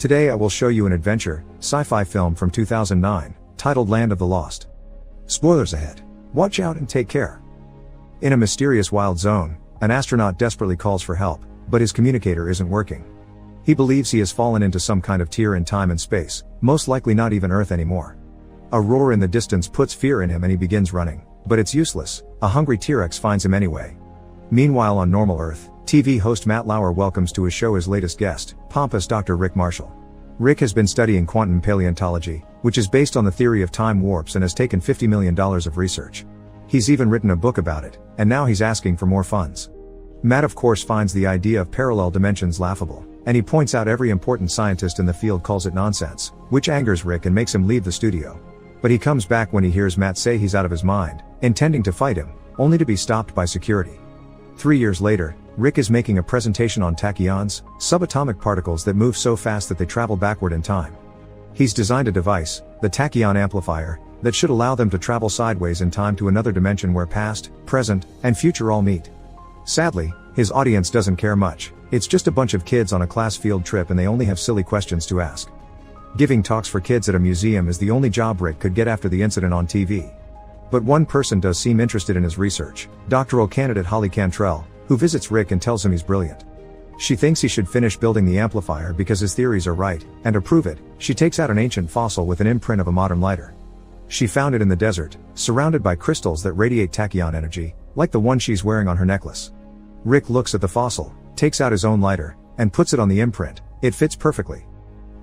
Today I will show you an adventure, sci-fi film from 2009, titled Land of the Lost. Spoilers ahead. Watch out and take care. In a mysterious wild zone, an astronaut desperately calls for help, but his communicator isn't working. He believes he has fallen into some kind of tear in time and space, most likely not even Earth anymore. A roar in the distance puts fear in him and he begins running, but it's useless. A hungry T-Rex finds him anyway. Meanwhile on normal Earth, TV host Matt Lauer welcomes to his show his latest guest, pompous Dr. Rick Marshall. Rick has been studying quantum paleontology, which is based on the theory of time warps and has taken $50 million of research. He's even written a book about it, and now he's asking for more funds. Matt of course finds the idea of parallel dimensions laughable, and he points out every important scientist in the field calls it nonsense, which angers Rick and makes him leave the studio. But he comes back when he hears Matt say he's out of his mind, intending to fight him, only to be stopped by security. 3 years later, Rick is making a presentation on tachyons, subatomic particles that move so fast that they travel backward in time. He's designed a device, the tachyon amplifier, that should allow them to travel sideways in time to another dimension where past, present, and future all meet. Sadly, his audience doesn't care much. It's just a bunch of kids on a class field trip and they only have silly questions to ask. Giving talks for kids at a museum is the only job Rick could get after the incident on TV. But one person does seem interested in his research, doctoral candidate Holly Cantrell, who visits Rick and tells him he's brilliant. She thinks he should finish building the amplifier because his theories are right, and to prove it, she takes out an ancient fossil with an imprint of a modern lighter. She found it in the desert, surrounded by crystals that radiate tachyon energy, like the one she's wearing on her necklace. Rick looks at the fossil, takes out his own lighter, and puts it on the imprint. It fits perfectly.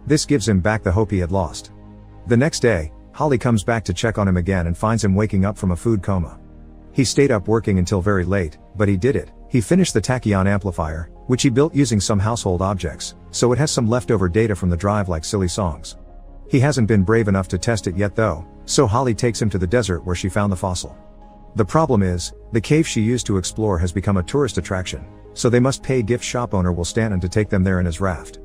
This gives him back the hope he had lost. The next day, Holly comes back to check on him again and finds him waking up from a food coma. He stayed up working until very late, but he did it. He finished the tachyon amplifier, which he built using some household objects, so it has some leftover data from the drive like silly songs. He hasn't been brave enough to test it yet though, so Holly takes him to the desert where she found the fossil. The problem is, the cave she used to explore has become a tourist attraction, so they must pay gift shop owner Will Stanton to take them there in his raft.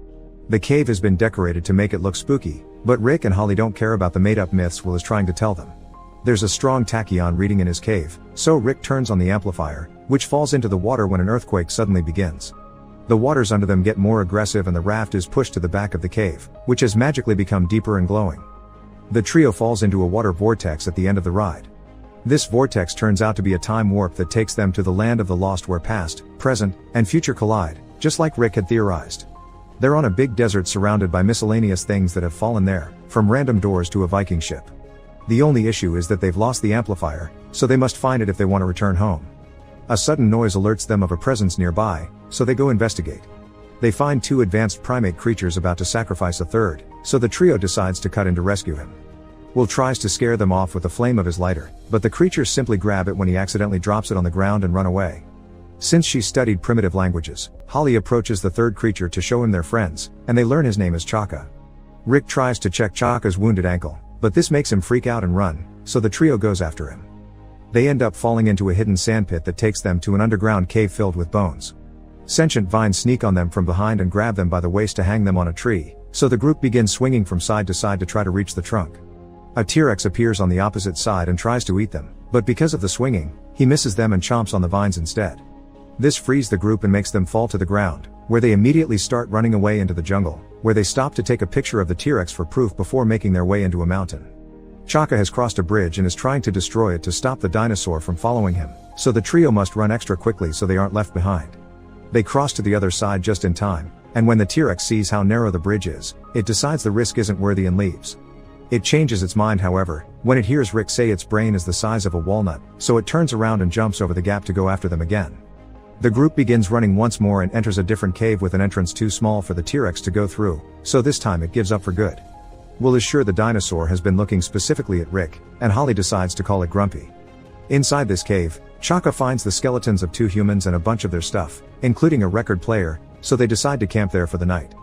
The cave has been decorated to make it look spooky, but Rick and Holly don't care about the made-up myths Will is trying to tell them. There's a strong tachyon reading in his cave, so Rick turns on the amplifier, which falls into the water when an earthquake suddenly begins. The waters under them get more aggressive and the raft is pushed to the back of the cave, which has magically become deeper and glowing. The trio falls into a water vortex at the end of the ride. This vortex turns out to be a time warp that takes them to the land of the lost where past, present, and future collide, just like Rick had theorized. They're on a big desert surrounded by miscellaneous things that have fallen there, from random doors to a Viking ship. The only issue is that they've lost the amplifier, so they must find it if they want to return home. A sudden noise alerts them of a presence nearby, so they go investigate. They find two advanced primate creatures about to sacrifice a third, so the trio decides to cut in to rescue him. Will tries to scare them off with the flame of his lighter, but the creatures simply grab it when he accidentally drops it on the ground and run away. Since she's studied primitive languages, Holly approaches the third creature to show him their friends, and they learn his name is Chaka. Rick tries to check Chaka's wounded ankle, but this makes him freak out and run, so the trio goes after him. They end up falling into a hidden sandpit that takes them to an underground cave filled with bones. Sentient vines sneak on them from behind and grab them by the waist to hang them on a tree, so the group begins swinging from side to side to try to reach the trunk. A T-Rex appears on the opposite side and tries to eat them, but because of the swinging, he misses them and chomps on the vines instead. This frees the group and makes them fall to the ground, where they immediately start running away into the jungle, where they stop to take a picture of the T-Rex for proof before making their way into a mountain. Chaka has crossed a bridge and is trying to destroy it to stop the dinosaur from following him, so the trio must run extra quickly so they aren't left behind. They cross to the other side just in time, and when the T-Rex sees how narrow the bridge is, it decides the risk isn't worthy and leaves. It changes its mind however, when it hears Rick say its brain is the size of a walnut, so it turns around and jumps over the gap to go after them again. The group begins running once more and enters a different cave with an entrance too small for the T-Rex to go through, so this time it gives up for good. Will is sure the dinosaur has been looking specifically at Rick, and Holly decides to call it Grumpy. Inside this cave, Chaka finds the skeletons of two humans and a bunch of their stuff, including a record player, so they decide to camp there for the night.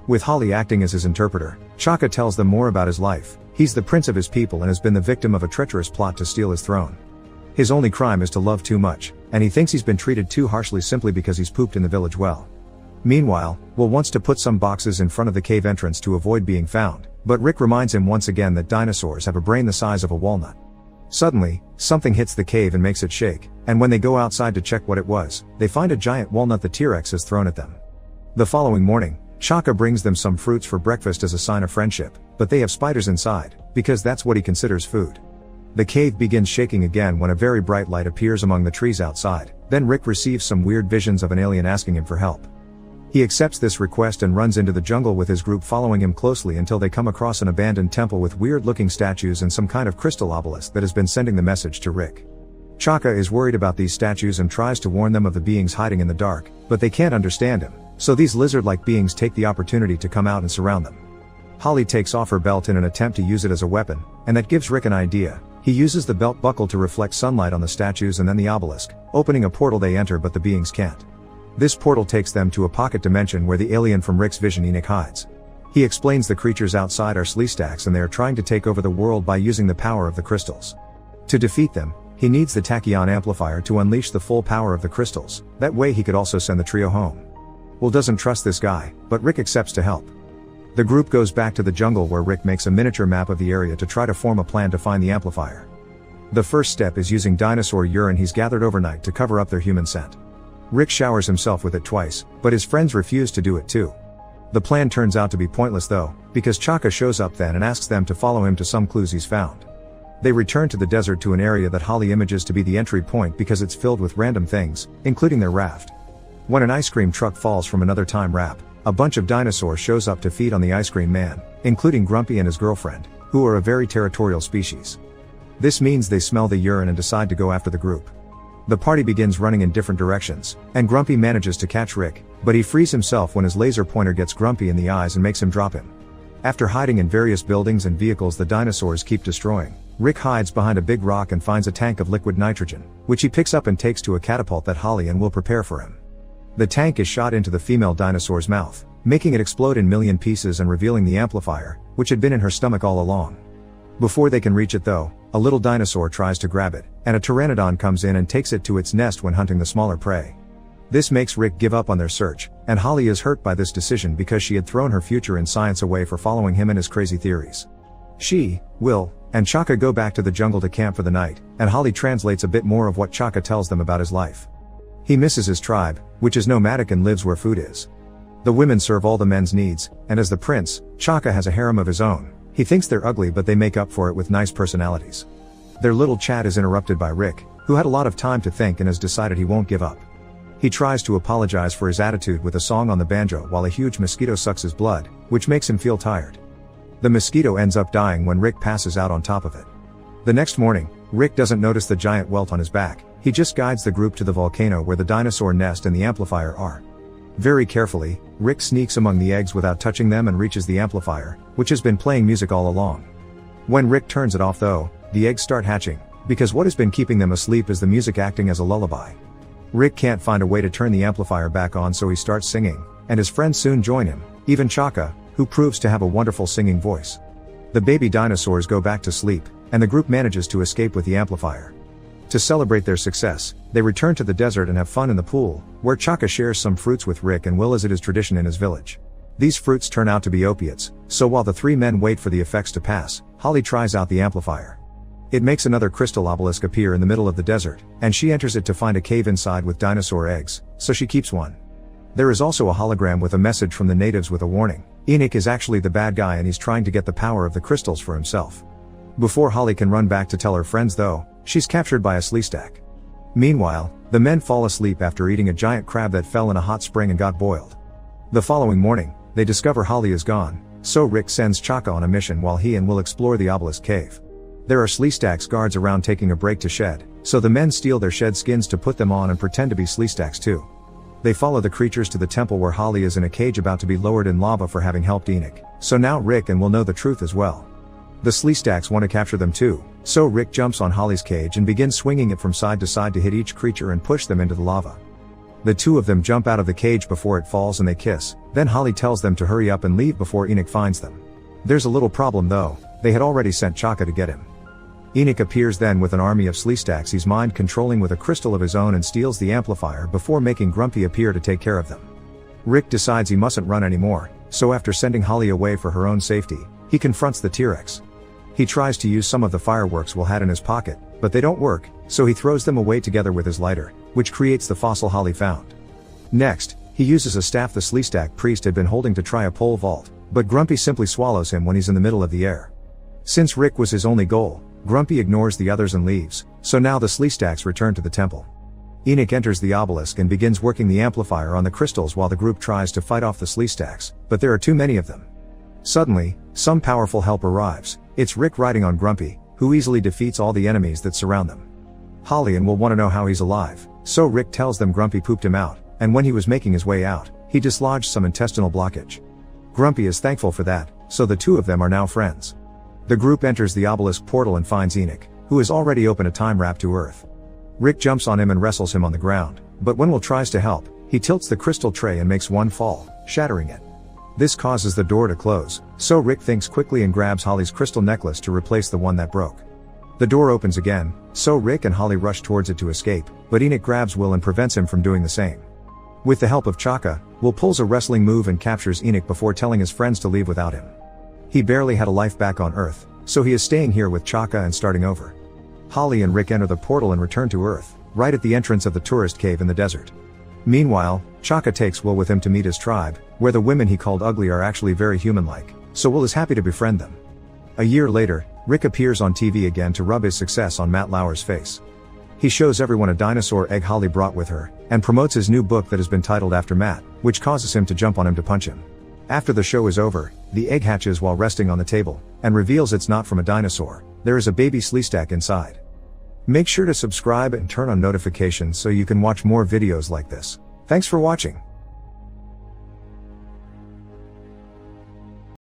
With Holly acting as his interpreter, Chaka tells them more about his life. He's the prince of his people and has been the victim of a treacherous plot to steal his throne. His only crime is to love too much, and he thinks he's been treated too harshly simply because he's pooped in the village well. Meanwhile, Will wants to put some boxes in front of the cave entrance to avoid being found, but Rick reminds him once again that dinosaurs have a brain the size of a walnut. Suddenly, something hits the cave and makes it shake, and when they go outside to check what it was, they find a giant walnut the T-Rex has thrown at them. The following morning, Chaka brings them some fruits for breakfast as a sign of friendship, but they have spiders inside, because that's what he considers food. The cave begins shaking again when a very bright light appears among the trees outside. Then Rick receives some weird visions of an alien asking him for help. He accepts this request and runs into the jungle with his group following him closely until they come across an abandoned temple with weird-looking statues and some kind of crystal obelisk that has been sending the message to Rick. Chaka is worried about these statues and tries to warn them of the beings hiding in the dark, but they can't understand him, so these lizard-like beings take the opportunity to come out and surround them. Holly takes off her belt in an attempt to use it as a weapon, and that gives Rick an idea. He uses the belt buckle to reflect sunlight on the statues and then the obelisk, opening a portal. They enter, but the beings can't. This portal takes them to a pocket dimension where the alien from Rick's vision, Enoch, hides. He explains the creatures outside are Sleestaks and they are trying to take over the world by using the power of the crystals. To defeat them, he needs the tachyon amplifier to unleash the full power of the crystals. That way he could also send the trio home. Will doesn't trust this guy, but Rick accepts to help. The group goes back to the jungle where Rick makes a miniature map of the area to try to form a plan to find the amplifier. The first step is using dinosaur urine he's gathered overnight to cover up their human scent. Rick showers himself with it twice, but his friends refuse to do it too. The plan turns out to be pointless though, because Chaka shows up then and asks them to follow him to some clues he's found. They return to the desert to an area that Holly images to be the entry point because it's filled with random things, including their raft. When an ice cream truck falls from another time wrap, a bunch of dinosaurs shows up to feed on the ice cream man, including Grumpy and his girlfriend, who are a very territorial species. This means they smell the urine and decide to go after the group. The party begins running in different directions, and Grumpy manages to catch Rick, but he frees himself when his laser pointer gets Grumpy in the eyes and makes him drop him. After hiding in various buildings and vehicles the dinosaurs keep destroying, Rick hides behind a big rock and finds a tank of liquid nitrogen, which he picks up and takes to a catapult that Holly and Will prepare for him. The tank is shot into the female dinosaur's mouth, making it explode in million pieces and revealing the amplifier, which had been in her stomach all along. Before they can reach it though, a little dinosaur tries to grab it, and a pteranodon comes in and takes it to its nest when hunting the smaller prey. This makes Rick give up on their search, and Holly is hurt by this decision because she had thrown her future in science away for following him and his crazy theories. She, Will, and Chaka go back to the jungle to camp for the night, and Holly translates a bit more of what Chaka tells them about his life. He misses his tribe, which is nomadic and lives where food is. The women serve all the men's needs, and as the prince, Chaka has a harem of his own. He thinks they're ugly but they make up for it with nice personalities. Their little chat is interrupted by Rick, who had a lot of time to think and has decided he won't give up. He tries to apologize for his attitude with a song on the banjo while a huge mosquito sucks his blood, which makes him feel tired. The mosquito ends up dying when Rick passes out on top of it. The next morning, Rick doesn't notice the giant welt on his back. He just guides the group to the volcano where the dinosaur nest and the amplifier are. Very carefully, Rick sneaks among the eggs without touching them and reaches the amplifier, which has been playing music all along. When Rick turns it off though, the eggs start hatching, because what has been keeping them asleep is the music acting as a lullaby. Rick can't find a way to turn the amplifier back on, so he starts singing, and his friends soon join him, even Chaka, who proves to have a wonderful singing voice. The baby dinosaurs go back to sleep, and the group manages to escape with the amplifier. To celebrate their success, they return to the desert and have fun in the pool, where Chaka shares some fruits with Rick and Will as it is tradition in his village. These fruits turn out to be opiates, so while the three men wait for the effects to pass, Holly tries out the amplifier. It makes another crystal obelisk appear in the middle of the desert, and she enters it to find a cave inside with dinosaur eggs, so she keeps one. There is also a hologram with a message from the natives with a warning. Enoch is actually the bad guy and he's trying to get the power of the crystals for himself. Before Holly can run back to tell her friends though, she's captured by a Sleestak. Meanwhile, the men fall asleep after eating a giant crab that fell in a hot spring and got boiled. The following morning, they discover Holly is gone, so Rick sends Chaka on a mission while he and Will explore the obelisk cave. There are Sleestaks guards around taking a break to shed, so the men steal their shed skins to put them on and pretend to be Sleestaks too. They follow the creatures to the temple where Holly is in a cage about to be lowered in lava for having helped Enoch, so now Rick and Will know the truth as well. The Sleestaks want to capture them too, so Rick jumps on Holly's cage and begins swinging it from side to side to hit each creature and push them into the lava. The two of them jump out of the cage before it falls and they kiss, then Holly tells them to hurry up and leave before Enoch finds them. There's a little problem though, they had already sent Chaka to get him. Enoch appears then with an army of Sleestaks he's mind controlling with a crystal of his own and steals the amplifier before making Grumpy appear to take care of them. Rick decides he mustn't run anymore, so after sending Holly away for her own safety, he confronts the T-Rex. He tries to use some of the fireworks Will had in his pocket, but they don't work, so he throws them away together with his lighter, which creates the fossil Holly found. Next, He uses a staff the Sleestack priest had been holding to try a pole vault, but Grumpy simply swallows him when he's in the middle of the air. Since Rick was his only goal, Grumpy ignores the others and leaves, so now the Sleestacks return to the temple. Enoch enters the obelisk and begins working the amplifier on the crystals while the group tries to fight off the Sleestacks, but there are too many of them. Suddenly, some powerful help arrives. It's Rick riding on Grumpy, who easily defeats all the enemies that surround them. Holly and Will want to know how he's alive, so Rick tells them Grumpy pooped him out, and when he was making his way out, he dislodged some intestinal blockage. Grumpy is thankful for that, so the two of them are now friends. The group enters the obelisk portal and finds Enoch, who has already opened a time wrap to Earth. Rick jumps on him and wrestles him on the ground, but when Will tries to help, he tilts the crystal tray and makes one fall, shattering it. This causes the door to close, so Rick thinks quickly and grabs Holly's crystal necklace to replace the one that broke. The door opens again, so Rick and Holly rush towards it to escape, but Enoch grabs Will and prevents him from doing the same. With the help of Chaka, Will pulls a wrestling move and captures Enoch before telling his friends to leave without him. He barely had a life back on Earth, so he is staying here with Chaka and starting over. Holly and Rick enter the portal and return to Earth, right at the entrance of the tourist cave in the desert. Meanwhile, Chaka takes Will with him to meet his tribe, where the women he called ugly are actually very human-like, so Will is happy to befriend them. A year later, Rick appears on TV again to rub his success on Matt Lauer's face. He shows everyone a dinosaur egg Holly brought with her, and promotes his new book that has been titled after Matt, which causes him to jump on him to punch him. After the show is over, the egg hatches while resting on the table, and reveals it's not from a dinosaur. There is a baby Sleestack inside. Make sure to subscribe and turn on notifications so you can watch more videos like this. Thanks for watching.